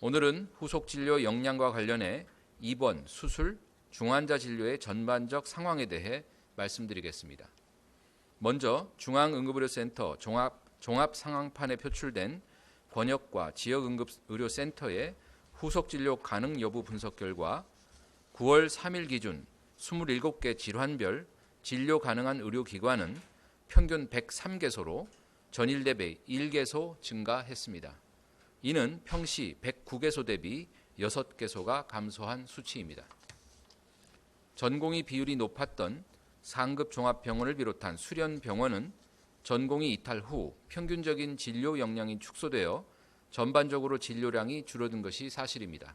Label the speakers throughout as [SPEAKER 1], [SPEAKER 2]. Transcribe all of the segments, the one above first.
[SPEAKER 1] 오늘은 후속 진료 역량과 관련해 입원, 수술, 중환자 진료의 전반적 상황에 대해 말씀드리겠습니다. 먼저 중앙응급의료센터 종합상황판에 표출된 권역과 지역응급의료센터의 후속 진료 가능 여부 분석 결과 9월 3일 기준 27개 질환별 진료 가능한 의료기관은 평균 103개소로 전일 대비 1개소 증가했습니다. 이는 평시 109개소 대비 6개소가 감소한 수치입니다. 전공의 비율이 높았던 상급 종합병원을 비롯한 수련병원은 전공의 이탈 후 평균적인 진료 역량이 축소되어 전반적으로 진료량이 줄어든 것이 사실입니다.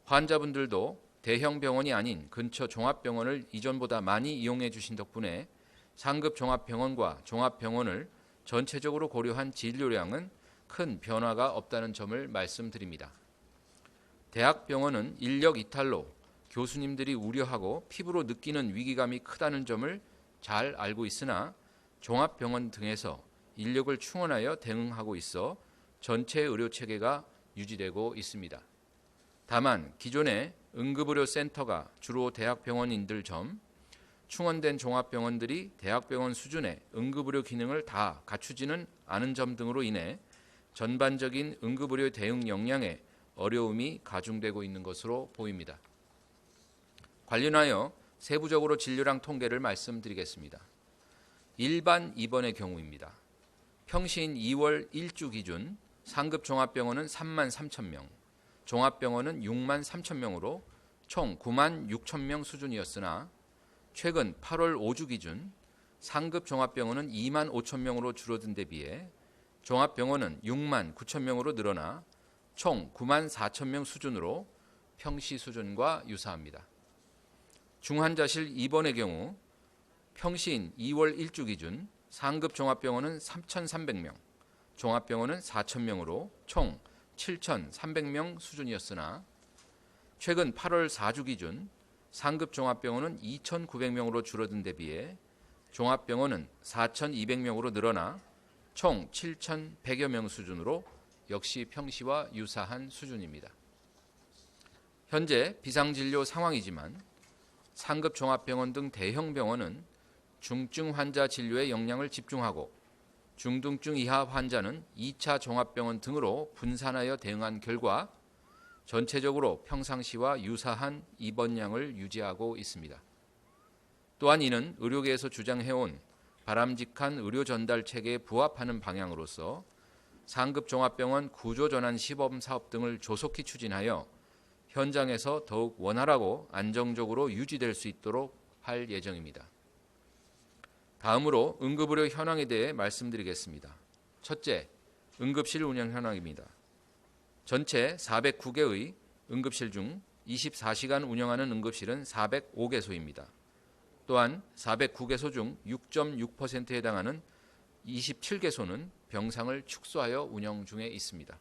[SPEAKER 1] 환자분들도 대형 병원이 아닌 근처 종합병원을 이전보다 많이 이용해 주신 덕분에 상급 종합병원과 종합병원을 전체적으로 고려한 진료량은 큰 변화가 없다는 점을 말씀드립니다. 대학병원은 인력 이탈로 교수님들이 우려하고 피부로 느끼는 위기감이 크다는 점을 잘 알고 있으나 종합병원 등에서 인력을 충원하여 대응하고 있어 전체 의료체계가 유지되고 있습니다. 다만 기존의 응급의료센터가 주로 대학병원인들 점, 충원된 종합병원들이 대학병원 수준의 응급의료 기능을 다 갖추지는 않은 점 등으로 인해 전반적인 응급의료 대응 역량에 어려움이 가중되고 있는 것으로 보입니다. 관련하여 세부적으로 진료량 통계를 말씀드리겠습니다. 일반 입원의 경우입니다. 평시인 2월 1주 기준 상급 종합병원은 3만 3천 명, 종합병원은 6만 3천 명으로 총 9만 6천 명 수준이었으나 최근 8월 5주 기준 상급 종합병원은 2만 5천 명으로 줄어든 데 비해 종합병원은 6만 9천 명으로 늘어나 총 9만 4천 명 수준으로 평시 수준과 유사합니다. 중환자실 입원의 경우 평시인 2월 1주 기준 상급 종합병원은 3,300명, 종합병원은 4,000명으로 총 7,300명 수준이었으나 최근 8월 4주 기준 상급 종합병원은 2,900명으로 줄어든 데 비해 종합병원은 4,200명으로 늘어나 총 7,100여 명 수준으로 역시 평시와 유사한 수준입니다. 현재 비상진료 상황이지만 상급 종합병원 등 대형 병원은 중증 환자 진료에 역량을 집중하고 중등증 이하 환자는 2차 종합병원 등으로 분산하여 대응한 결과 전체적으로 평상시와 유사한 입원량을 유지하고 있습니다. 또한 이는 의료계에서 주장해온 바람직한 의료 전달 체계에 부합하는 방향으로서 상급 종합병원 구조전환 시범 사업 등을 조속히 추진하여 현장에서 더욱 원활하고 안정적으로 유지될 수 있도록 할 예정입니다. 다음으로 응급의료 현황에 대해 말씀드리겠습니다. 첫째, 응급실 운영 현황입니다. 전체 409개의 응급실 중 24시간 운영하는 응급실은 405개소입니다. 또한 409개소 중 6.6%에 해당하는 27개소는 병상을 축소하여 운영 중에 있습니다.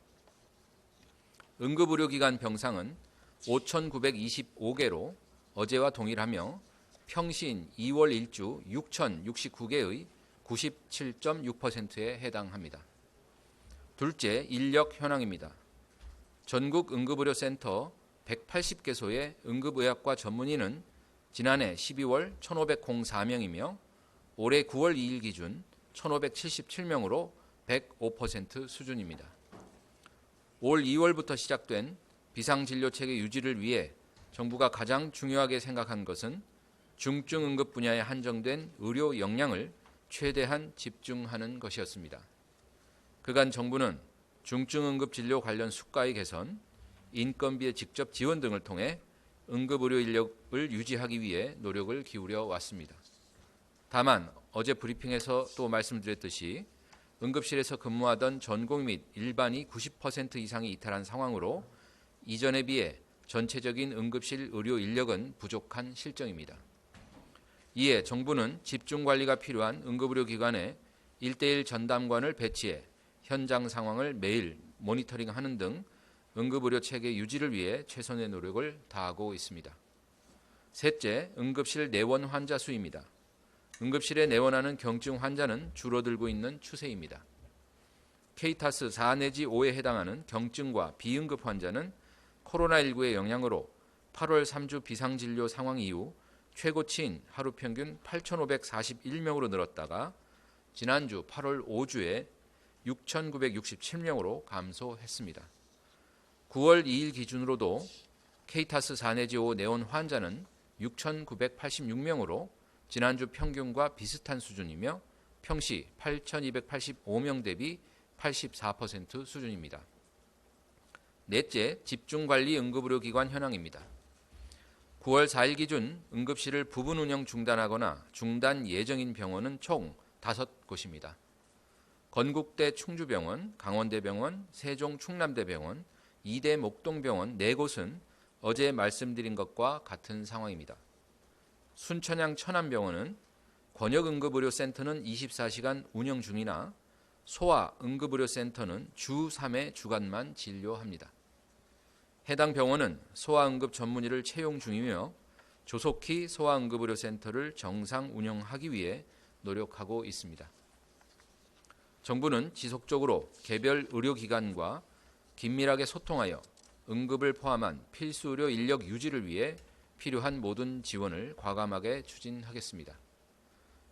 [SPEAKER 1] 응급의료기관 병상은 5,925개로 어제와 동일하며 평시인 2월 1주 6,069개의 97.6%에 해당합니다. 둘째, 인력 현황입니다. 전국 응급의료센터 180개소의 응급의학과 전문의는 지난해 12월 1,504명이며 올해 9월 2일 기준 1,577명으로 105% 수준입니다. 올 2월부터 시작된 비상진료체계 유지를 위해 정부가 가장 중요하게 생각한 것은 중증 응급 분야에 한정된 의료 역량을 최대한 집중하는 것이었습니다. 그간 정부는 중증 응급 진료 관련 수가의 개선, 인건비의 직접 지원 등을 통해 응급의료 인력을 유지하기 위해 노력을 기울여 왔습니다. 다만 어제 브리핑에서 또 말씀드렸듯이 응급실에서 근무하던 전공 및 일반이 90% 이상이 이탈한 상황으로 이전에 비해 전체적인 응급실 의료 인력은 부족한 실정입니다. 이에 정부는 집중관리가 필요한 응급의료기관에 1:1 전담관을 배치해 현장 상황을 매일 모니터링하는 등 응급의료체계 유지를 위해 최선의 노력을 다하고 있습니다. 셋째, 응급실 내원 환자 수입니다. 응급실에 내원하는 경증 환자는 줄어들고 있는 추세입니다. K타스 4 내지 5에 해당하는 경증과 비응급 환자는 코로나19의 영향으로 8월 3주 비상진료 상황 이후 최고치인 하루 평균 8,541명으로 늘었다가 지난주 8월 5주에 6,967명으로 감소했습니다. 9월 2일 기준으로도 K타스 4 내지 5 내원 환자는 6,986명으로 지난주 평균과 비슷한 수준이며 평시 8,285명 대비 84% 수준입니다. 넷째, 집중관리 응급의료기관 현황입니다. 9월 4일 기준 응급실을 부분 운영 중단하거나 중단 예정인 병원은 총 5곳입니다. 건국대 충주병원, 강원대병원, 세종 충남대병원, 이대 목동병원 4곳은 어제 말씀드린 것과 같은 상황입니다. 순천향 천안병원은 권역응급의료센터는 24시간 운영 중이나 소아응급의료센터는 주 3회 주간만 진료합니다. 해당 병원은 소아응급 전문의를 채용 중이며 조속히 소아응급의료센터를 정상 운영하기 위해 노력하고 있습니다. 정부는 지속적으로 개별 의료기관과 긴밀하게 소통하여 응급을 포함한 필수 의료 인력 유지를 위해 필요한 모든 지원을 과감하게 추진하겠습니다.